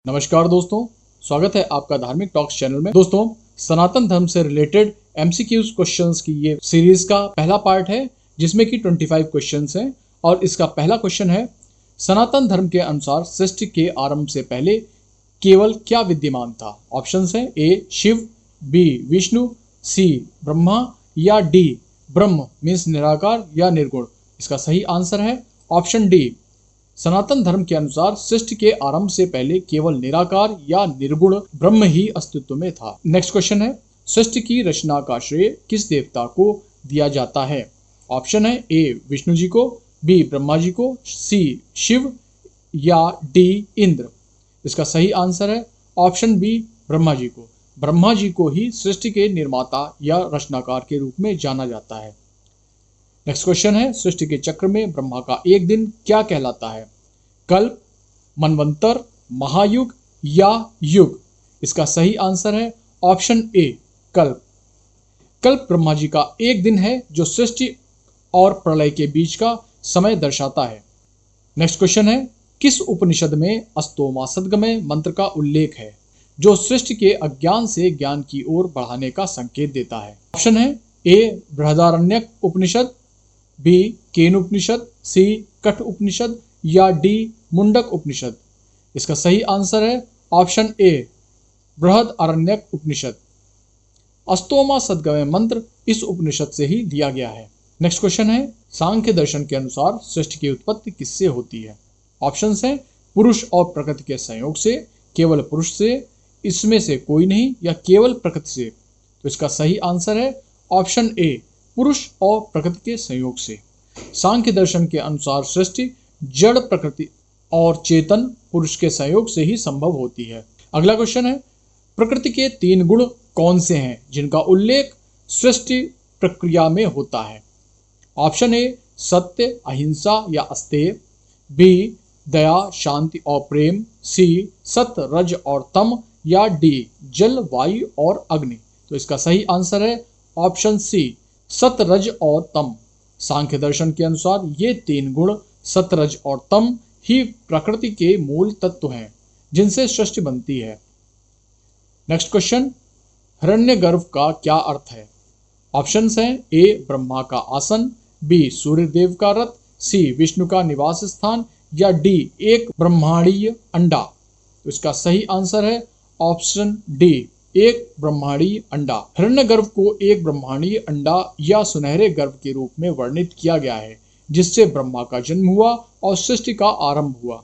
नमस्कार दोस्तों, स्वागत है आपका धार्मिक टॉक्स चैनल में। दोस्तों, सनातन धर्म से रिलेटेड एमसीक्यूज क्वेश्चंस की ये सीरीज का पहला पार्ट है जिसमें कि 25 क्वेश्चंस हैं। और इसका पहला क्वेश्चन है, सनातन धर्म के अनुसार सृष्टि के आरंभ से पहले केवल क्या विद्यमान था? ऑप्शंस हैं ए शिव, बी विष्णु, सी ब्रह्मा या डी ब्रह्म मीन्स निराकार या निर्गुण। इसका सही आंसर है ऑप्शन डी। सनातन धर्म के अनुसार सृष्टि के आरंभ से पहले केवल निराकार या निर्गुण ब्रह्म ही अस्तित्व में था। नेक्स्ट क्वेश्चन है, सृष्टि की रचना का श्रेय किस देवता को दिया जाता है? ऑप्शन है ए विष्णु जी को, बी ब्रह्मा जी को, सी शिव या डी इंद्र। इसका सही आंसर है ऑप्शन बी ब्रह्मा जी को। ब्रह्मा जी को ही सृष्टि के निर्माता या रचनाकार के रूप में जाना जाता है। नेक्स्ट क्वेश्चन है, सृष्टि के चक्र में ब्रह्मा का एक दिन क्या कहलाता है? कल्प, मनवंतर, महायुग या युग? इसका सही आंसर है ऑप्शन ए कल्प। कल्प ब्रह्मा जी का एक दिन है जो सृष्टि और प्रलय के बीच का समय दर्शाता है। नेक्स्ट क्वेश्चन है, किस उपनिषद में अस्तोमा सद्गमय मंत्र का उल्लेख है जो सृष्टि के अज्ञान से ज्ञान की ओर बढ़ाने का संकेत देता है? ऑप्शन है ए बृहदारण्यक उपनिषद, बी केन उपनिषद, सी कठ उपनिषद या डी मुंडक उपनिषद। इसका सही आंसर है ऑप्शन ए बृहदारण्यक उपनिषद। अस्तोमा सद्गमय मंत्र इस उपनिषद से ही लिया गया है। नेक्स्ट क्वेश्चन है, सांख्य दर्शन के अनुसार सृष्टि की उत्पत्ति किससे होती है? ऑप्शंस हैं पुरुष और प्रकृति के संयोग से, केवल पुरुष से, इसमें से कोई नहीं या केवल प्रकृति से। तो इसका सही आंसर है ऑप्शन ए पुरुष और प्रकृति के संयोग से। सांख्य दर्शन के अनुसार सृष्टि जड़ प्रकृति और चेतन पुरुष के सहयोग से ही संभव होती है। अगला क्वेश्चन है, प्रकृति के 3 गुण कौन से हैं जिनका उल्लेख सृष्टि प्रक्रिया में होता है? ऑप्शन ए सत्य, अहिंसा या अस्तेय, बी दया, शांति और प्रेम, सी सत्य, रज और तम या डी जल, वायु और अग्नि। तो इसका सही आंसर है ऑप्शन सी सत्य, रज और तम। सांख्य दर्शन के अनुसार ये 3 गुण सत्य, रज और तम ही प्रकृति के मूल तत्व हैं जिनसे सृष्टि बनती है। नेक्स्ट क्वेश्चन, हिरण्यगर्भ का क्या अर्थ है? ऑप्शंस हैं ए ब्रह्मा का आसन, बी सूर्यदेव का रथ, सी विष्णु का निवास स्थान या डी एक ब्रह्मांडीय अंडा। तो इसका सही आंसर है ऑप्शन डी एक ब्रह्मांडीय अंडा। हिरण्यगर्भ को एक ब्रह्मांडीय अंडा या सुनहरे गर्भ के रूप में वर्णित किया गया है जिससे ब्रह्मा का जन्म हुआ और सृष्टि का आरंभ हुआ।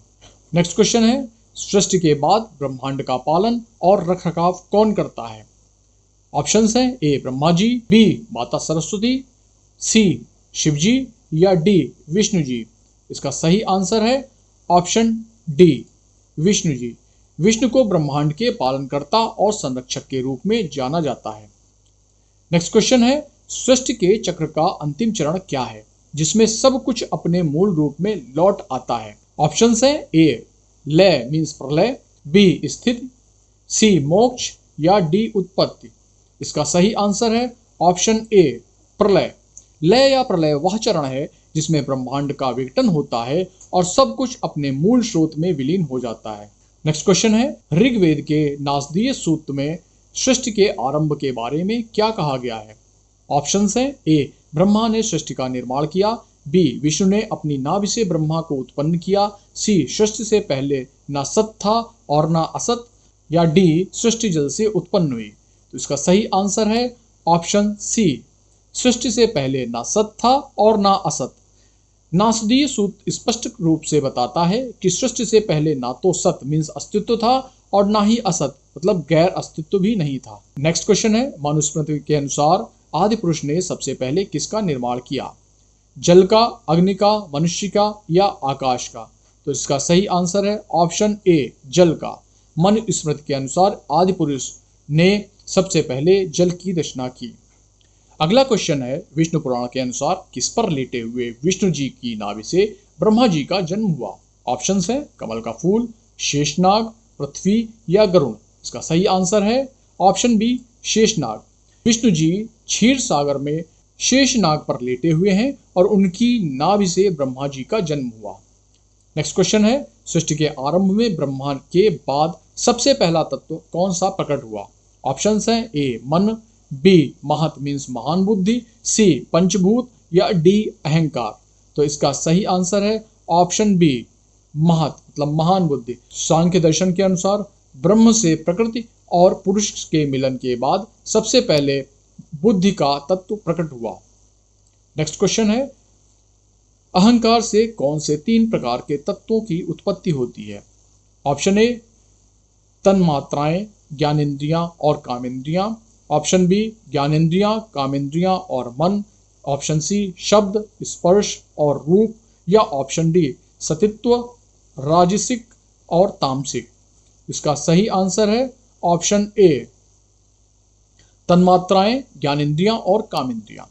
नेक्स्ट क्वेश्चन है, सृष्टि के बाद ब्रह्मांड का पालन और रखरखाव कौन करता है? ऑप्शंस हैं ए ब्रह्मा जी, बी माता सरस्वती, सी शिवजी या डी विष्णु जी। इसका सही आंसर है ऑप्शन डी विष्णु जी। विष्णु को ब्रह्मांड के पालनकर्ता और संरक्षक के रूप में जाना जाता है। नेक्स्ट क्वेश्चन है, सृष्टि के चक्र का अंतिम चरण क्या है जिसमें सब कुछ अपने मूल रूप में लौट आता है? ऑप्शंस हैं ए लय मीन्स प्रलय, बी स्थिति, सी मोक्ष या डी उत्पत्ति। इसका सही आंसर है ऑप्शन ए प्रलय। लय या प्रलय वह चरण है जिसमें ब्रह्मांड का विघटन होता है और सब कुछ अपने मूल स्रोत में विलीन हो जाता है। नेक्स्ट क्वेश्चन है, ऋग्वेद के नासदीय सूक्त में सृष्टि के आरंभ के बारे में क्या कहा गया है? ऑप्शंस हैं ए ब्रह्मा ने सृष्टि का निर्माण किया, बी विष्णु ने अपनी नाभि से ब्रह्मा को उत्पन्न किया, सी सृष्टि से पहले ना सत था और ना असत या डी सृष्टि जल से उत्पन्न हुई। तो इसका सही आंसर है ऑप्शन सी सृष्टि से पहले ना सत था और ना असत। नासदीय सूत्र स्पष्ट रूप से बताता है कि सृष्टि से पहले ना तो सत मीन्स अस्तित्व था और ना ही असत मतलब गैर अस्तित्व भी नहीं था। नेक्स्ट क्वेश्चन है, मनुस्मृति के अनुसार आदि पुरुष ने सबसे पहले किसका निर्माण किया? जल का, अग्नि का, मनुष्य का या आकाश का? तो इसका सही आंसर है ऑप्शन ए जल का। मनुस्मृति के अनुसार आदि पुरुष ने सबसे पहले जल की रचना की। अगला क्वेश्चन है, विष्णु पुराण के अनुसार किस पर लेटे हुए विष्णु जी की नाभि से ब्रह्मा जी का जन्म हुआ? ऑप्शंस हैं कमल का फूल, शेषनाग, पृथ्वी या गरुण। इसका सही आंसर है ऑप्शन बी शेषनाग। विष्णु जी क्षीर सागर में शेषनाग पर लेटे हुए हैं और उनकी नाभि से ब्रह्मा जी का जन्म हुआ। नेक्स्ट क्वेश्चन है, सृष्टि के आरंभ में ब्रह्मा के बाद सबसे पहला तत्व कौन सा प्रकट हुआ? ऑप्शंस हैं ए मन, बी महत मीन्स महान बुद्धि, सी पंचभूत या डी अहंकार। तो इसका सही आंसर है ऑप्शन बी महत मतलब महान बुद्धि। सांख्य दर्शन के अनुसार ब्रह्म से प्रकृति और पुरुष के मिलन के बाद सबसे पहले बुद्धि का तत्व प्रकट हुआ। नेक्स्ट क्वेश्चन है, अहंकार से कौन से 3 प्रकार के तत्वों की उत्पत्ति होती है? ऑप्शन ए तन्मात्राएं, ज्ञानेंद्रियां और कामेंद्रियां, ऑप्शन बी ज्ञानेंद्रियां, कामेंद्रियां और मन, ऑप्शन सी शब्द, स्पर्श और रूप, या ऑप्शन डी सतित्व, राजसिक और तामसिक। इसका सही आंसर है ऑप्शन ए तन्मात्राएं, ज्ञानेंद्रियां और कामेंद्रियां।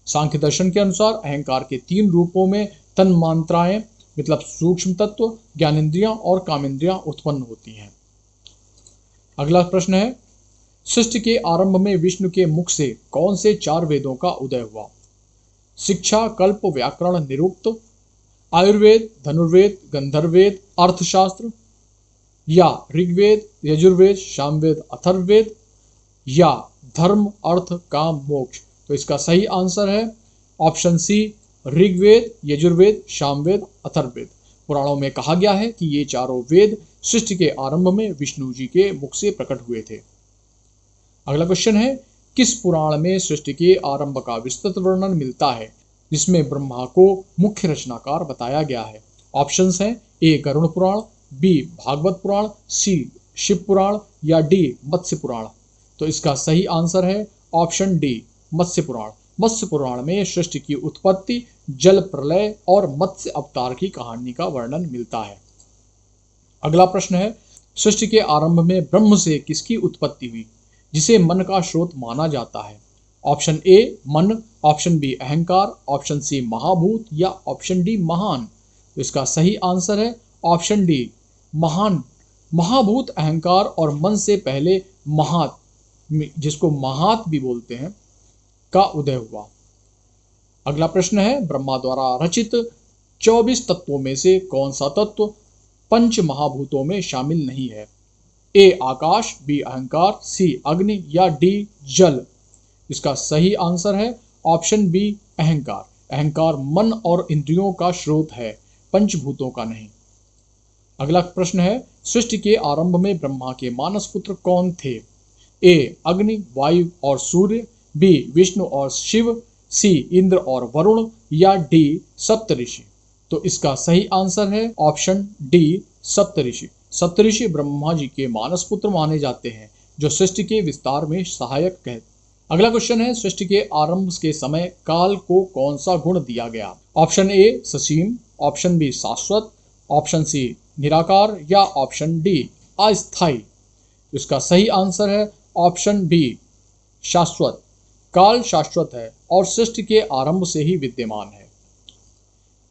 सांख्य दर्शन के अनुसार अहंकार के 3 रूपों में तन्मात्राएं मतलब सूक्ष्म तत्व, ज्ञानेंद्रियां और कामेंद्रियां उत्पन्न होती हैं। अगला प्रश्न है, सृष्टि के आरंभ में विष्णु के मुख से कौन से 4 वेदों का उदय हुआ? शिक्षा, कल्प, व्याकरण, निरुक्त, आयुर्वेद, धनुर्वेद, गंधर्ववेद, अर्थशास्त्र, या ऋग्वेद, यजुर्वेद, सामवेद, अथर्ववेद, या धर्म, अर्थ, काम, मोक्ष। तो इसका सही आंसर है ऑप्शन सी ऋग्वेद, यजुर्वेद, सामवेद, अथर्ववेद। पुराणों में कहा गया है कि ये चारों वेद सृष्टि के आरंभ में विष्णु जी के मुख से प्रकट हुए थे। अगला क्वेश्चन है, किस पुराण में सृष्टि के आरंभ का विस्तृत वर्णन मिलता है जिसमें ब्रह्मा को मुख्य रचनाकार बताया गया है? ऑप्शंस हैं ए गरुड़ पुराण, बी भागवत पुराण, सी शिव पुराण, या डी मत्स्य पुराण। तो इसका सही आंसर है ऑप्शन डी मत्स्य पुराण। मत्स्य पुराण में सृष्टि की उत्पत्ति, जल प्रलय और मत्स्य अवतार की कहानी का वर्णन मिलता है। अगला प्रश्न है, सृष्टि के आरंभ में ब्रह्म से किसकी उत्पत्ति हुई जिसे मन का स्रोत माना जाता है? ऑप्शन ए मन, ऑप्शन बी अहंकार, ऑप्शन सी महाभूत, या ऑप्शन डी महान। तो इसका सही आंसर है ऑप्शन डी महान। महाभूत, अहंकार और मन से पहले महात, जिसको महात भी बोलते हैं, का उदय हुआ। अगला प्रश्न है, ब्रह्मा द्वारा रचित 24 तत्वों में से कौन सा तत्व 5 महाभूतों में शामिल नहीं है? ए आकाश, बी अहंकार, सी अग्नि, या डी जल। इसका सही आंसर है ऑप्शन बी अहंकार। अहंकार मन और इंद्रियों का स्रोत है, पंचभूतों का नहीं। अगला प्रश्न है, सृष्टि के आरंभ में ब्रह्मा के मानस पुत्र कौन थे? ए अग्नि, वायु और सूर्य, बी विष्णु और शिव, सी इंद्र और वरुण, या डी सप्तऋषि। तो इसका सही आंसर है ऑप्शन डी सप्तऋषि। सप्तऋषि ब्रह्मा जी के मानस पुत्र माने जाते हैं जो सृष्टि के विस्तार में सहायक कहते। अगला क्वेश्चन है, सृष्टि के आरंभ के समय काल को कौन सा गुण दिया गया? ऑप्शन ए ससीम, ऑप्शन बी शाश्वत, ऑप्शन सी निराकार, या ऑप्शन डी अस्थायी। इसका सही आंसर है ऑप्शन बी शाश्वत। काल शाश्वत है और सृष्टि के आरंभ से ही विद्यमान है।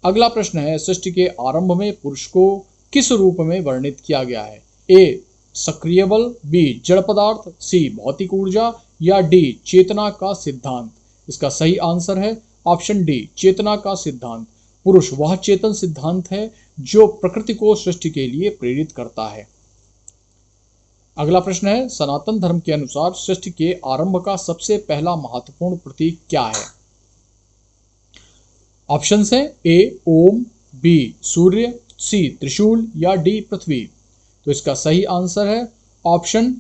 अगला प्रश्न है, सृष्टि के आरंभ में पुरुष को किस रूप में वर्णित किया गया है? ए सक्रिय बल, बी जड़ पदार्थ, सी भौतिक ऊर्जा, या डी चेतना का सिद्धांत। इसका सही आंसर है ऑप्शन डी चेतना का सिद्धांत। पुरुष वह चेतन सिद्धांत है जो प्रकृति को सृष्टि के लिए प्रेरित करता है। अगला प्रश्न है, सनातन धर्म के अनुसार सृष्टि के आरंभ का सबसे पहला महत्वपूर्ण प्रतीक क्या है? ऑप्शंस हैं ए ओम, बी सूर्य, सी त्रिशूल, या डी पृथ्वी। तो इसका सही आंसर है ऑप्शन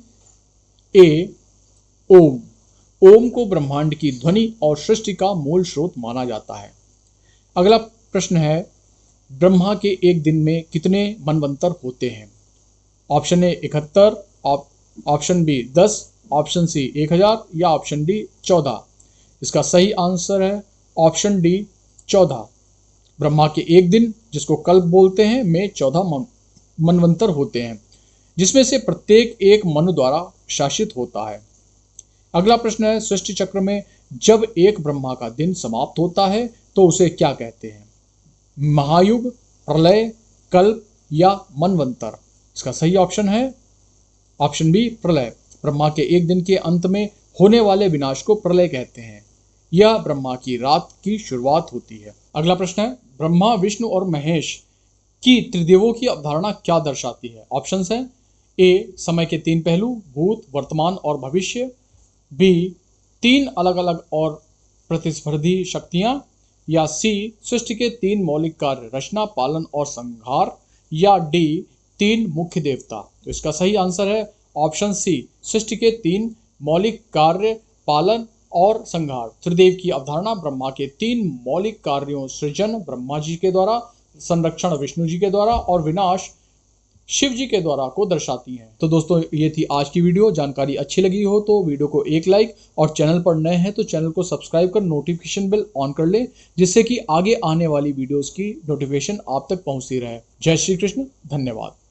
ए ओम। ओम को ब्रह्मांड की ध्वनि और सृष्टि का मूल स्रोत माना जाता है। अगला प्रश्न है, ब्रह्मा के एक दिन में कितने मनवंतर होते हैं? Option A 71, option B 10, option C 1000, या ऑप्शन डी 14। इसका सही आंसर है ऑप्शन डी 14। ब्रह्मा के एक दिन, जिसको कल्प बोलते हैं, में 14 मनवंतर होते हैं, जिसमें से प्रत्येक एक मनु द्वारा शासित होता है। अगला प्रश्न है, सृष्टि चक्र में जब एक ब्रह्मा का दिन समाप्त होता है तो उसे क्या कहते हैं? महायुग, प्रलय, कल्प, या मनवंतर। इसका सही ऑप्शन है ऑप्शन बी प्रलय। ब्रह्मा के एक दिन के अंत में होने वाले विनाश को प्रलय कहते हैं। यह ब्रह्मा की रात की शुरुआत होती है। अगला प्रश्न है, ब्रह्मा, विष्णु और महेश की त्रिदेवों की अवधारणा क्या दर्शाती है? ऑप्शंस हैं ए समय के 3 पहलू, भूत, वर्तमान और भविष्य। बी 3 अलग अलग और प्रतिस्पर्धी शक्तियां। या सी सृष्टि के 3 मौलिक कार्य, रचना, पालन और संहार। या डी 3 मुख्य देवता। तो इसका सही आंसर है ऑप्शन सी, सृष्टि के 3 मौलिक कार्य, पालन और संहार। त्रिदेव की अवधारणा ब्रह्मा के 3 मौलिक कार्यों, सृजन ब्रह्मा जी के द्वारा, संरक्षण विष्णु जी के द्वारा और विनाश शिव जी के द्वारा को दर्शाती हैं। तो दोस्तों ये थी आज की वीडियो। जानकारी अच्छी लगी हो तो वीडियो को एक लाइक, और चैनल पर नए हैं तो चैनल को सब्सक्राइब कर नोटिफिकेशन बेल ऑन कर ले, जिससे कि आगे आने वाली वीडियोस की नोटिफिकेशन आप तक पहुंचती रहे। जय श्री कृष्ण, धन्यवाद।